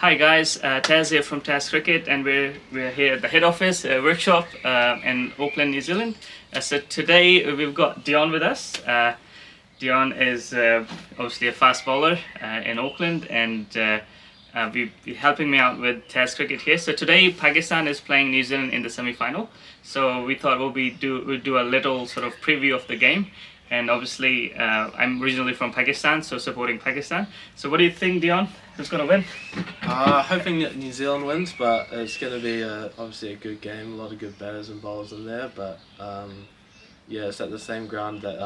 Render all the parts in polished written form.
Hi guys, Taz here from Taz Cricket, and we're here at the head office workshop in Auckland, New Zealand. So today we've got Dion with us. Dion is obviously a fast bowler in Auckland, and be helping me out with Test cricket here. So today Pakistan is playing New Zealand in the semi-final. So we thought we'll do a little sort of preview of the game. And obviously, I'm originally from Pakistan, so supporting Pakistan. So what do you think, Dion? Who's gonna win? Hoping that New Zealand wins, but it's going to be obviously a good game. A lot of good batters and bowlers in there, but yeah, it's at the same ground that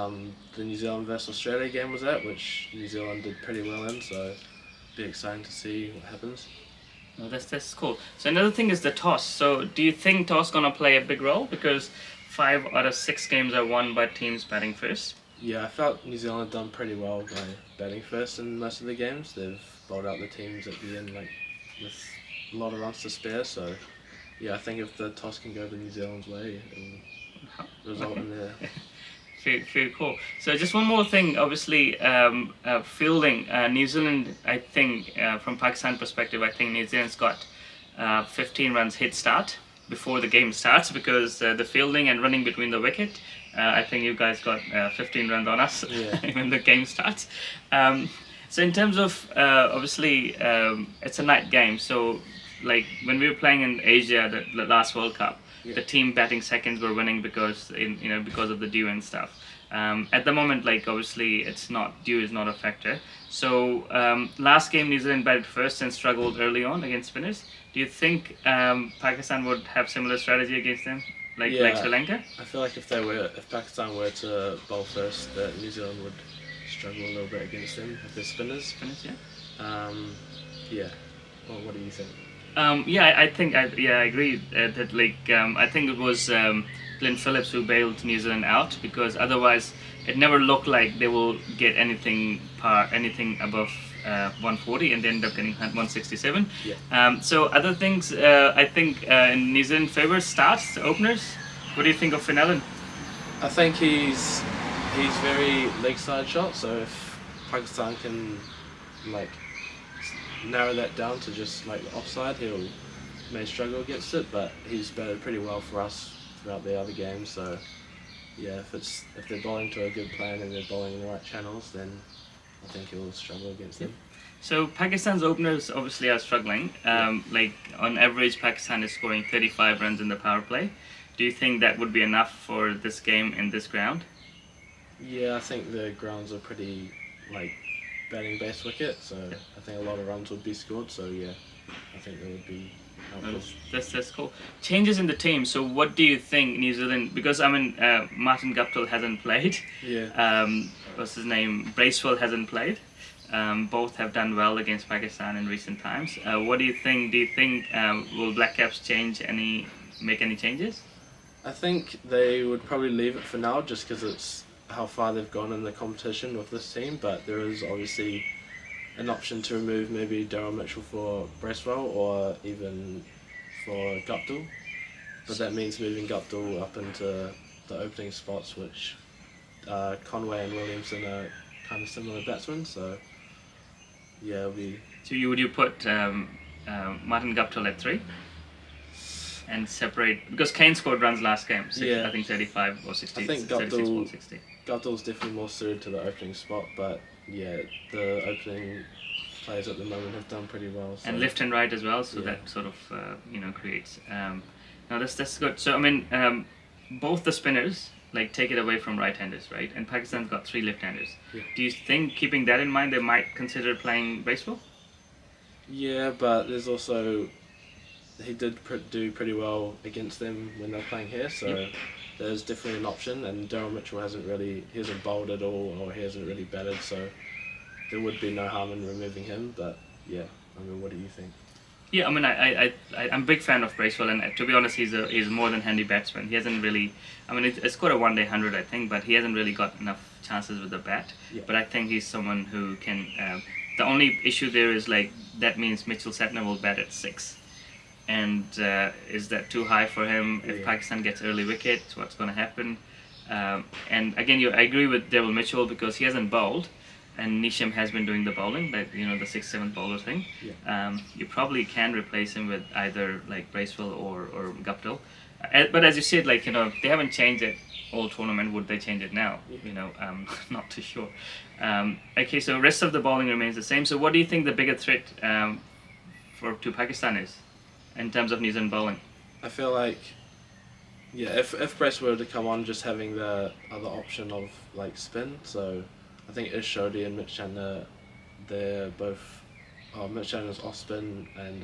the New Zealand versus Australia game was at, which New Zealand did pretty well in. So it'll be exciting to see what happens. Oh, that's cool. So another thing is the toss. So do you think toss gonna play a big role? Because 5 out of 6 games are won by teams batting first. Yeah, I felt New Zealand done pretty well by batting first in most of the games. They've bowled out the teams at the end with a lot of runs to spare. So yeah, I think if the toss can go the New Zealand's way, it'll result in their Very cool. So just one more thing, obviously, fielding. New Zealand, I think, from Pakistan perspective, I think New Zealand's got 15 runs head start before the game starts, because the fielding and running between the wicket, I think you guys got 15 runs on us when the game starts. So in terms of, obviously, it's a night game. So like when we were playing in Asia, the last World Cup, the team batting seconds were winning because because of the dew and stuff. At the moment, like obviously, dew is not a factor. So last game New Zealand batted first and struggled early on against spinners. Do you think Pakistan would have similar strategy against them, like Sri Lanka? I feel like if Pakistan were to bowl first, that New Zealand would struggle a little bit against them with their spinners. Spinners, yeah. Yeah. Well, what do you think? I think I agree that I think it was Glenn Phillips who bailed New Zealand out, because otherwise it never looked like they will get anything above 140, and they end up getting 167. Yeah. So other things, I think in New Zealand favour starts, openers. What do you think of Finalen? I think he's very leg side shot. So if Pakistan can narrow that down to just offside, may struggle against it, but he's batted pretty well for us throughout the other games. So yeah, if they're bowling to a good plan and they're bowling in the right channels, then I think he'll struggle against them. So Pakistan's openers obviously are struggling. On average, Pakistan is scoring 35 runs in the power play. Do you think that would be enough for this game in this ground? Yeah, I think the grounds are pretty batting base wicket, so I think a lot of runs would be scored. So yeah, I think that would be helpful. That's cool. Changes in the team. So what do you think New Zealand? Because Martin Guptill hasn't played. Yeah. What's his name? Bracewell hasn't played. Both have done well against Pakistan in recent times. What do you think? Do you think will Black Caps make any changes? I think they would probably leave it for now, just because it's how far they've gone in the competition with this team. But there is obviously an option to remove maybe Daryl Mitchell for Bracewell, or even for Guptill. But that means moving Guptill up into the opening spots, which Conway and Williamson are kind of similar batsmen. So yeah, it'll be. So would you put Martin Guptill at 3? And separate, because Kane scored runs last game. I think 35 or 60. I think 36 or 60. Guptill's definitely more suited to the opening spot, but yeah, the opening players at the moment have done pretty well. So. And left and right as well, so that sort of creates. Now that's good. So I mean, both the spinners take it away from right-handers, right? And Pakistan's got 3 left-handers. Yeah. Do you think, keeping that in mind, they might consider playing Bracewell? Yeah, but there's also. He did do pretty well against them when they're playing here, so there's definitely an option. And Daryl Mitchell hasn't bowled at all, or he hasn't really batted, so there would be no harm in removing him. But yeah, I mean, what do you think? Yeah, I mean, I'm a big fan of Bracewell, and to be honest, he's more than handy batsman. He hasn't really, I mean, it's scored a one-day 100, I think, but he hasn't really got enough chances with the bat. Yeah. But I think he's someone who can. The only issue there is that means Mitchell Satner will bat at 6. And is that too high for him? If Pakistan gets early wicket, what's going to happen? And again, I agree with Daryl Mitchell, because he hasn't bowled. and Nisham has been doing the bowling, like the 6th, 7th bowler thing. Yeah. You probably can replace him with either like Bracewell or Guptill. But as you said, like they haven't changed it all tournament. Would they change it now? Not too sure. Okay, so rest of the bowling remains the same. So what do you think the bigger threat to Pakistan is in terms of New Zealand bowling? I feel like, if Brest were to come on, just having the other option of like spin. So I think Ishodi and Mitch Chandler, they're both. Mitch Chandler's off spin and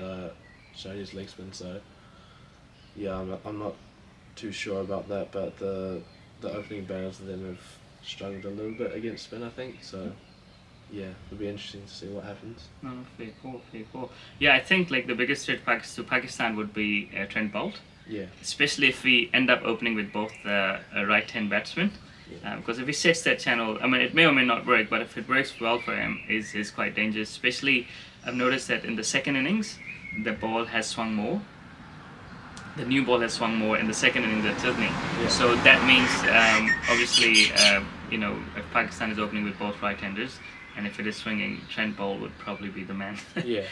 Shodi's leg spin. So yeah, I'm not too sure about that, but the opening batters of them have struggled a little bit against spin, I think. So yeah, it'll be interesting to see what happens. No, very cool, very cool. Yeah, I think like the biggest threat to Pakistan would be Trent Boult. Yeah. Especially if we end up opening with both right-hand batsmen. Yeah. Because if he sets that channel, I mean, it may or may not work, but if it works well for him, is quite dangerous. Especially, I've noticed that in the second innings, the ball has swung more. The new ball has swung more in the second inning than Sydney. Yeah. So that means, obviously, if Pakistan is opening with both right-handers, and if it is swinging, Trent Boult would probably be the man. Yeah.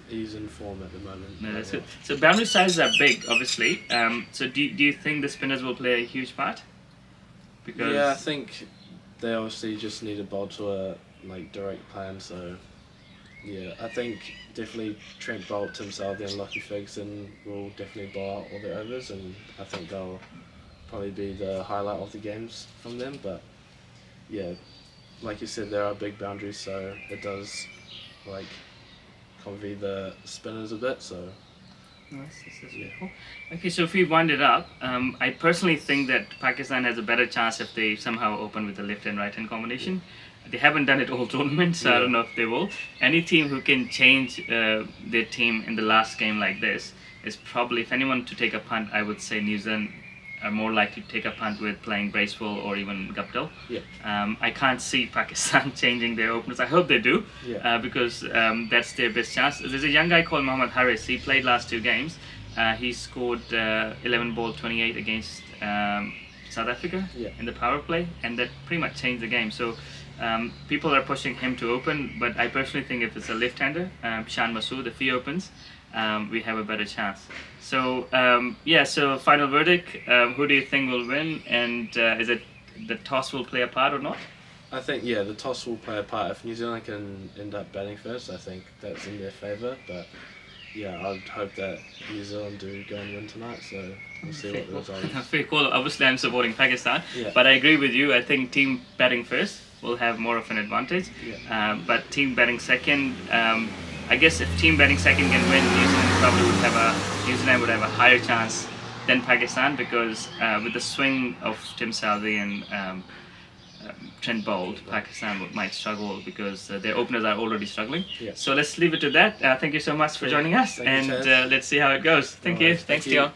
He's in form at the moment. No, that's good. So boundary sizes are big, obviously. So do you think the spinners will play a huge part? Because yeah, I think they obviously just need a bowl to a direct plan. So yeah, I think definitely Trent Boult, Tim Southee and Lockie Ferguson will definitely bowl out all their overs, and I think they'll probably be the highlight of the games from them. But yeah, like you said, there are big boundaries, so it does convey the spinners a bit. So nice, this is cool. Okay, so if we wind it up, I personally think that Pakistan has a better chance if they somehow open with the left and right hand combination. They haven't done it all tournament, so I don't know if they will. Any team who can change their team in the last game like this is probably, if anyone to take a punt, I would say New Zealand are more likely to take a punt with playing Bracewell or even Guptill. Yeah. I can't see Pakistan changing their openers. I hope they do, because that's their best chance. There's a young guy called Mohammad Haris. He played last 2 games. He scored 11 ball 28 against South Africa in the power play, and that pretty much changed the game. So people are pushing him to open, but I personally think if it's a left-hander, Shan Masood, if he opens, we have a better chance. So so final verdict, who do you think will win, and is it the toss will play a part or not? I think the toss will play a part. If New Zealand can end up batting first, I think that's in their favour. But yeah, I'd hope that New Zealand do go and win tonight. So we'll see what the result is. Very cool. Obviously, I'm supporting Pakistan, Yeah. but I agree with you. I think team batting first will have more of an advantage. Yeah. But team batting second, I guess if team batting second can win, New Zealand would have a higher chance than Pakistan, because with the swing of Tim Southee and Trent Boult, Pakistan might struggle because their openers are already struggling. Yeah. So let's leave it to that. Thank you so much for joining us, Thank you, and Chaz. let's see how it goes. Thank you. Alright, Thanks, thank you. Dion.